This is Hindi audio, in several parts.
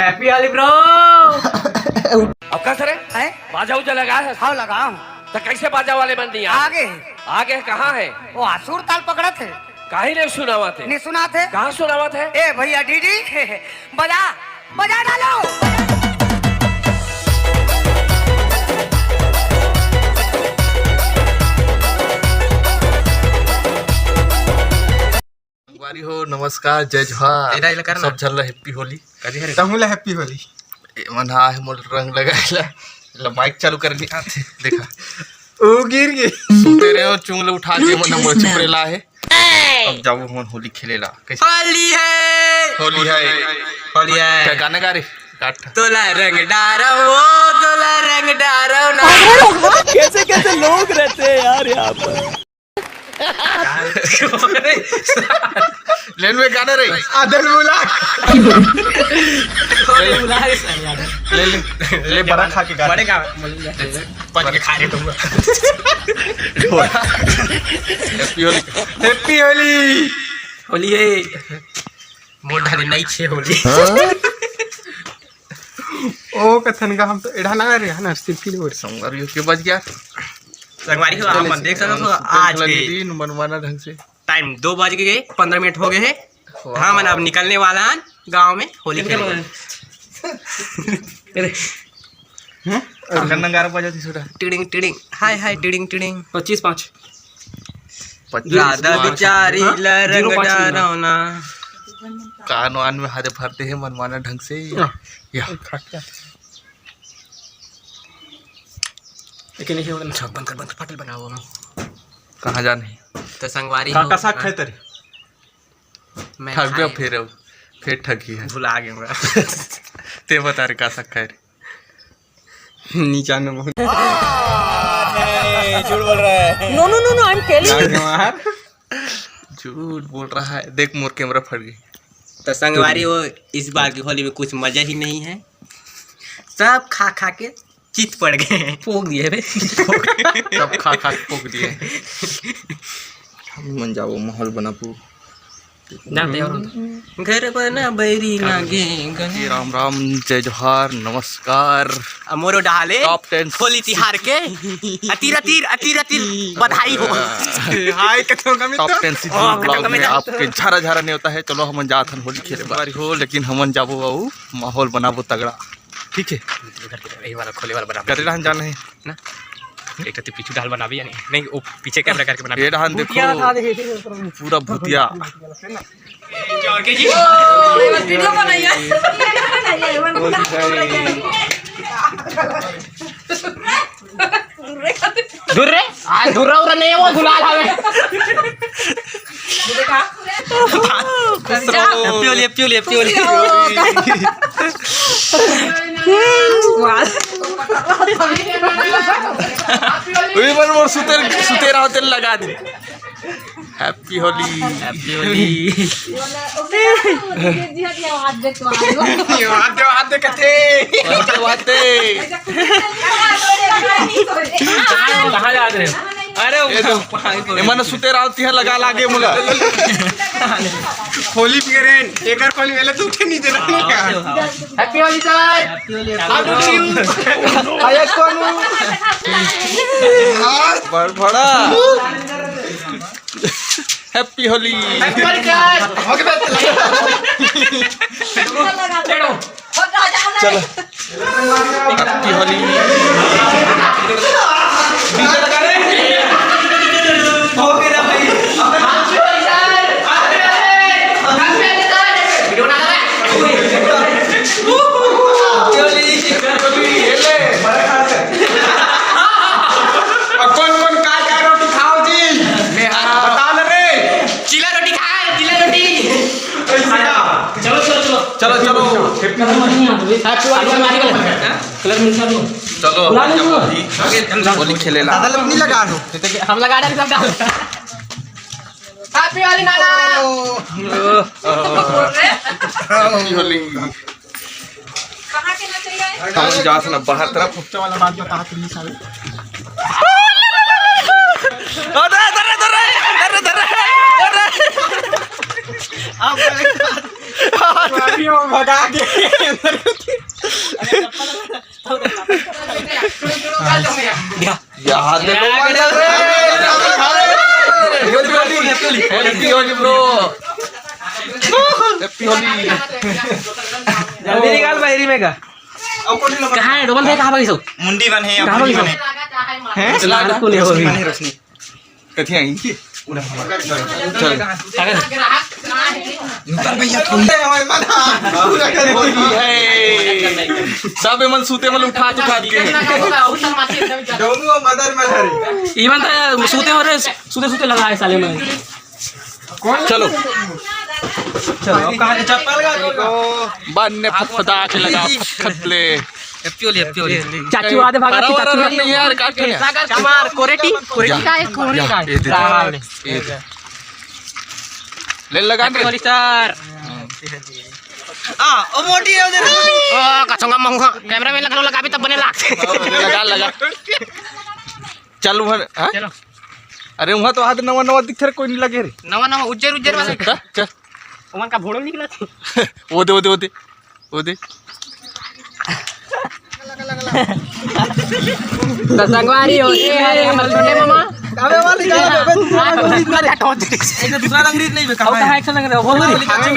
Happy Holi bro. अब का सर है बाजा उजा लगा है? हाँ लगाओ। तो कैसे बाजा वाले बन दिए? आगे आगे कहाँ है? वो आसुर ताल पकड़ा थे। काहे नहीं सुनावा थे? नहीं सुना थे। कहाँ सुनावा थे? ए भैया डीडी बजा बजा डालो। हो नमस्कार जय जोहार सब चल रहा हैप्पी होली तमुला हैप्पी होली मन हा है मोर रंग लगाइला माइक चालू कर दिया देखा ओ गिर गई सुते रहे हो चुंगले उठा के मन मोर चिपरेला है। अब जाओ हम होली खेलेला कैसे होली है होली है होली है। क्या गाना गा रे काट तोला रंग डारो वो तोला रंग डारो ना। कैसे कैसे लोग रहते हैं यार यहाँ पर। लेन में गाना रे आदल बुला ले ले ले बड़ा खा के गा बड़े का पच के खा रहे तुम। हैप्पी होली होली है मोर ढाले नहीं छे होली। ओ कथन का हम तो एढ़ा ना रे ना सिर्फ ही संगवार यो के बज गया संगवारी हो हम देख सकते हो आज के दिन मनमाना ढंग से टाइम 2:15 हो गए हैं। हाँ मैंने अब निकलने वाला है गांव में होली खेलने। गन्ना 11 बजे थी छोटा टिडिंग टिडिंग हाय हाय टिडिंग टिडिंग 25-5 राधा बिचारी रंग डारोना। कान वान में हाथे भरते हैं मनमाना ढंग से या लेकिन नहीं होगा। छक बंद कर पटल बनाओ हम कहाँ जाने तो संगवारी काका साग खाए तेरे मैं ठग गया खाए। फिर ठगी है भुला गया मैं। ते बता रे का सकता है नीचा में बहुत झूठ बोल रहा है। No no no no I am telling. झूठ बोल रहा है। देख मोर कैमरा फट गई। तो संगवारी हो इस बार की होली में कुछ मजा ही नहीं है। सब खा खा के चित पड़ गए पोक दिए रे। सब खा खा के पोक दिए हम मन जाओ माहौल बनापू जानते हो घर बना बैरी लागे जी राम राम जय जोहार नमस्कार मोरो डाले टॉप 10 होली तिहार के अतीर अतीर अतीर अतीर बधाई हो। हाय कथन का टॉप 10 सीधी ब्लॉग में कमिता। आपके झारा झारा नहीं होता है। चलो हमन जात हन होली खेले बारी हो लेकिन हमन जाबो बाबू माहौल बनाबो तगड़ा ठीक है। यही वाला खोले वाला बना करे रहन जाना है ना एक तो पीछू डाल बना भी या नहीं वो पीछे कैमरा करके बना ये रहन देखो पूरा भूतिया वीडियो बनाइए दूर रे आ दूर रहा नहीं है वो गुलाल हवे। हैप्पी होली ओए मन मोर सुते रहो तेल लगा दे हैप्पी होली हाथ देखते वाते कहाँ जा रहे हो? अरे मन सुते रहो तिहा लगा लागे मुला होली पियरेन एकर होली वेले तू उठे नहीं दे रहा हैप्पी होली सर। आया कौन बड़ बड़ा हैप्पी होली चलो हैप्पी होली कौन का रोटी खाओ जी बता रे चिला रोटी खाए चिला रोटी। चलो चलो चलो चलो चलो चलो होली खेलेला दादा नहीं लगा लो हम लगा डाल सब डाल। हैप्पी होली नाना। हैप्पी होली कहाँ के ना चाहिए हम जात ना बाहर तरफ वाला बात बता तुम सारे अरे अरे अरे अरे अरे भगा के यार happy Holi bro, happy Holi. जल्दी निकाल बाहरी में का। कहाँ है डबल भाई, कहाँ भाई सब मुंडी बने हैं, कहाँ मुंडी भाई बने हैं चला को नहीं होगी रोशनी कथी आई चल सब मन सूते मन उठा के दोनों मदर में धरे इवन तो सूते हो रहे, सूते सूते लगा है साले में। चलो चलो कहां के चप्पल का बन ने फटफटा के लगा फटले। हैप्पी होली चाचू आधे भागा थी, चाचू नहीं यार काट के सागर कुमार कोरेटी का है, कोहरे का है। ये दे ले लगा हैप्पी होली सर। ओ मोटी है उधर। ओ कछंगा मंगा कैमरा में लगा भी तब बने लाग। लगा चल वहाँ चलो अरे वहाँ तो हाथ नवा नवा दिख रहा, कोई नहीं लगे रे। नवा नवा उज्जैन वाले चल ओमन का भोड़ो निकला था। वो दे संगवारी हो ये हमर छोटे मामा गावे वाली एक दूसरा अंग्रेज नहीं बे कहां है, एक्शन लग रहा है बोल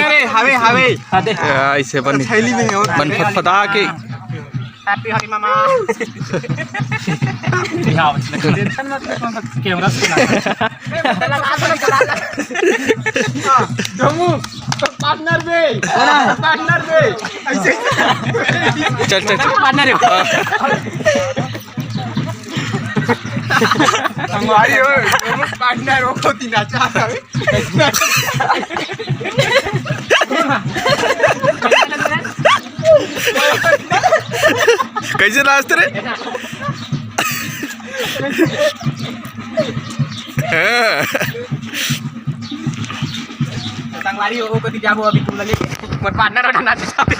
रे हवे दे ऐसे बन मन फटफटा के हैप्पी होली मामा। यहां टेंशन मत ले, कैमरा से जम्मू पार्टनर दे ऐसे चल पार्टनर हो। हमारी हो पार्टनर हो को तीन चार हवे कैसे नाचते रे। संगवारी हो को जाबो अभी तुम लगे मोर पार्टनर उठाना चाहते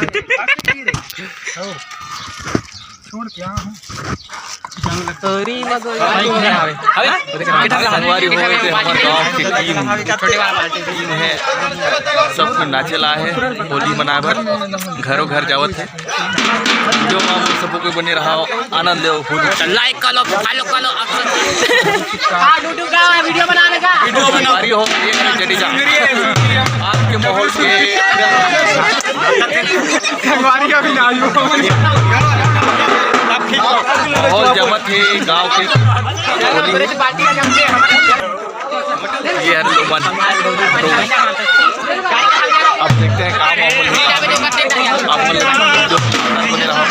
छोड़ क्या तोरी मगोई संगवारी हो गए थे हमारे गांव की टीम है, सब नाचे ला है होली मनावर घरों घर जावत है। जो मामू सबको कोई बने रहा आनंद ले होली। लाइक करो फॉलो करो डूडू का वीडियो बनाने का संगवारी हो जडेजा आपके माहौल के हमारी अभी ना आयु माहौल जमत है गांव के होली में। ये है लोमन अब देखते हैं काम आप जो बने रहा।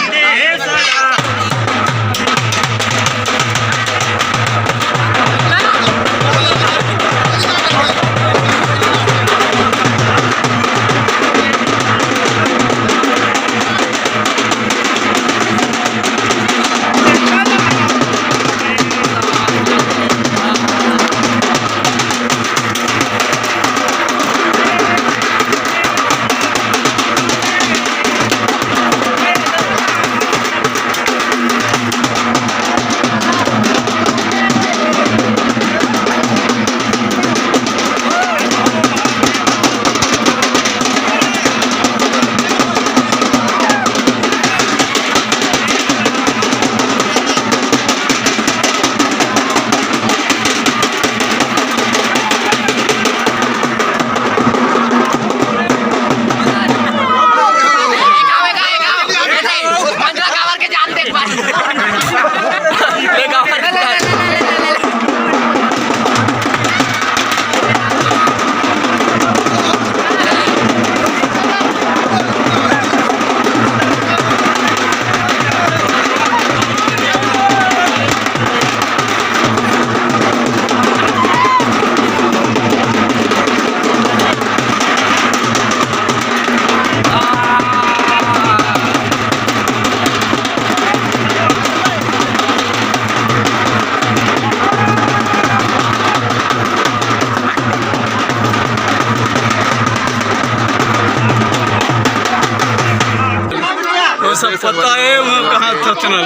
सब पता है वहाँ कहाँ था चुना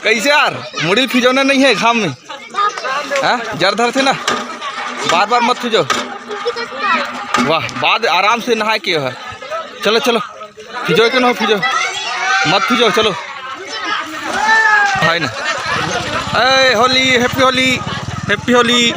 कैसे यार मुड़ी फिजौना नहीं है घाम में? हाँ जर धर थे ना, बार बार मत फिजो। वाह बाद आराम से नहा के है। चलो चलो फिजो के ना फिजो, मत फिजो, चलो है ना। ए होली, हैप्पी होली, हैप्पी होली।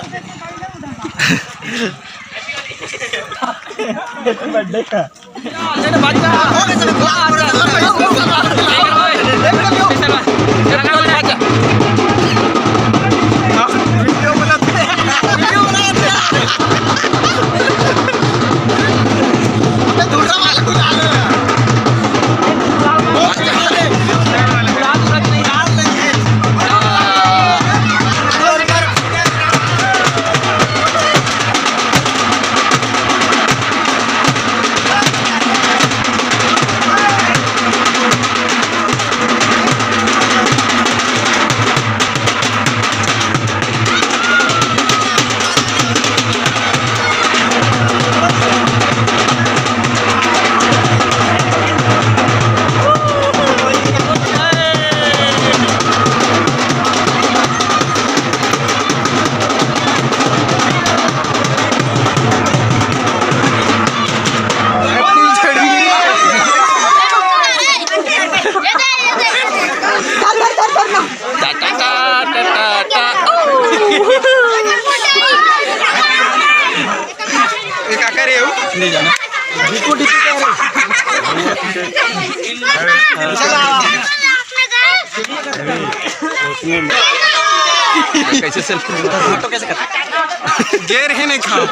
कैसे सेल्फी फोटो कैसे करते? गेर है नहीं खाओ।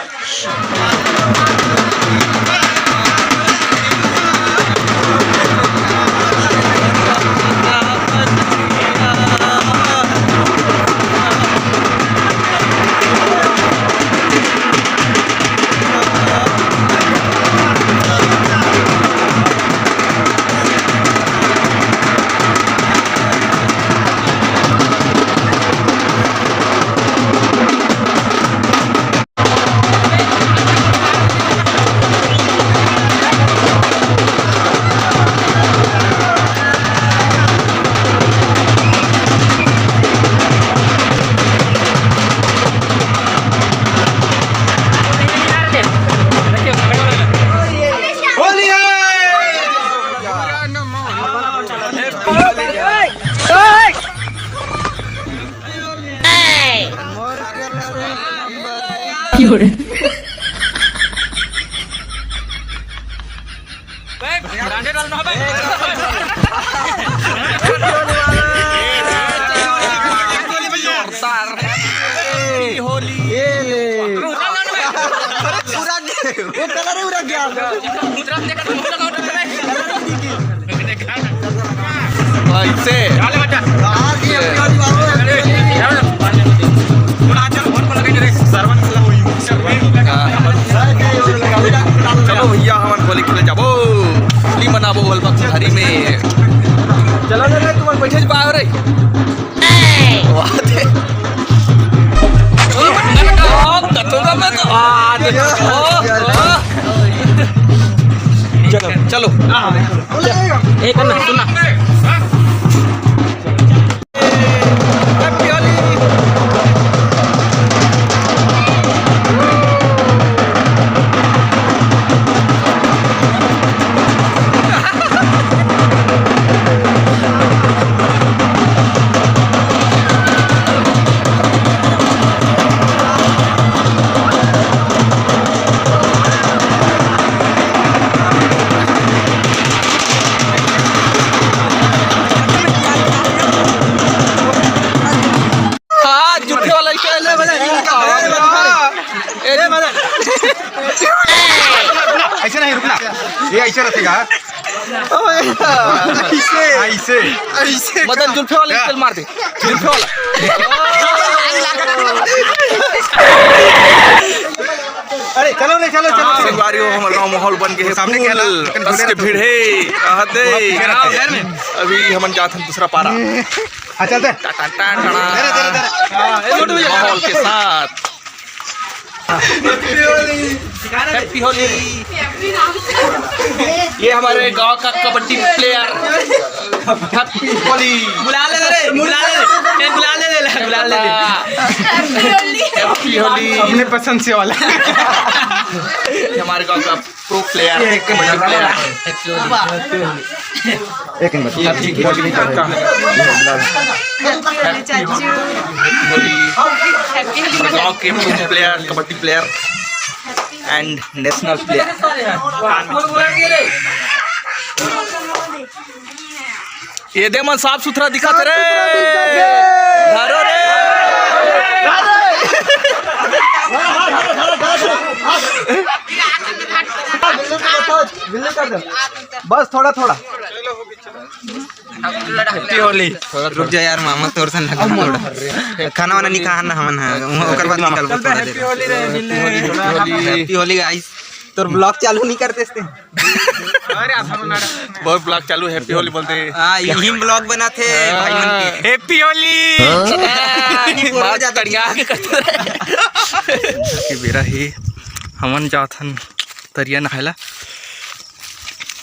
चलो भैया हम होली खेले जाबो, होली मनाबो हलवा घरी में। चलो रे तुम बैठे बाहर रे। चलो एक ना सुना ऐसे नहीं रुकना, ये ऐसे रखेगा। ऐसे ऐसे मदन जुल्फे वाला स्टाइल मार दे, जुल्फे वाला। अरे चलो नहीं, चलो चलो। संगवारियों हमारे गांव माहौल बन के है, सामने क्या ना बस के भीड़ है अभी हम जाते हैं दूसरा पारा। चलते माहौल के साथ। हैप्पी होली। ये हमारे गांव का कबड्डी प्लेयर हैप्पी होली। बुला ले रे, बुला ले, बुला ले, बुला ले। हैप्पी होली। अपने पसंद से वाला। ये हमारे गांव का प्रो प्लेयर, कबड्डी प्लेयर। एक मिनट हैप्पी होली हमारे गांव के pro player, kabaddi player and national player. ये दे मन साफ सुथरा दिखा रे, धारो रे। बस थोड़ा थोड़ा। हैप्पी होली। रुक जा यार मामा, तोर से लगा थोड़ा खाना वाना नहीं खाना हमन है, ओकर बाद निकल थोड़ा देर। Happy Holi guys. तोर ब्लॉग चालू नहीं करते इसते? बहुत ब्लॉग चालू हैप्पी होली बोलते हैं। हां यही ब्लॉग बनाते भाई मन के। हैप्पी होली के बेरा ही हमन जाथन तरिया नहायला।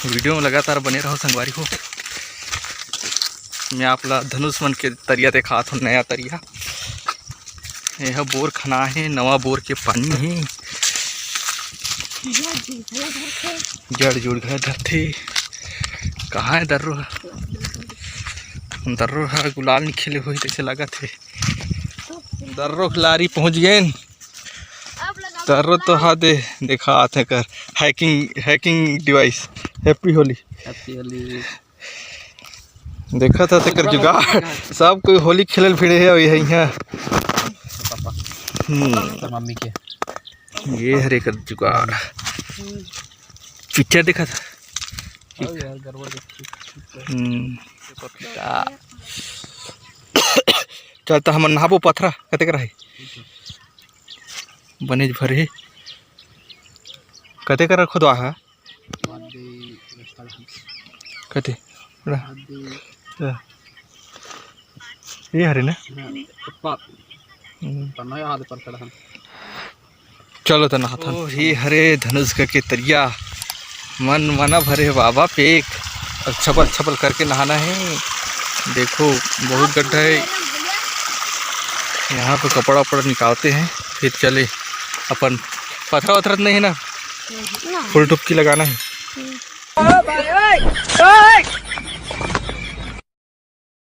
वीडियो में लगातार बने रहो संगवारी हो। मैं आपला धनुष मन के तरिया दिखात हूँ, नया तरिया। यह बोर खना है, नवा बोर के पानी है। जड़ जुड़ गए धरती कहाँ है दर्रो? दर्रो है गुलाल नहीं खिले हुए जैसे लगा थे। दर्रो खिलाड़ी पहुँच गए। दर्रो तो हाँ दे देखा आते कर हैकिंग डिवाइस। हैप्पी होली। देखा था तेकर जुगाड़। सब कोई होली खेलल फिरे है और यहाँ मम्मी के ये हरे कर जुगाड़। पिक्चर देखा था। चल तो हम नहाबो पथरा कते कर है बनेज भरे कते कर खुदवा है कते ये हरे ना। चलो तो नहाता। ये हरे धनुष के तरिया मन मना भरे बाबा पेक। अब छपल करके नहाना है। देखो बहुत गड्ढा है। यहाँ पे कपड़ा वपड़ा निकालते हैं फिर चले अपन। पथरा वथरा नहीं है ना, फुल टुपकी लगाना है।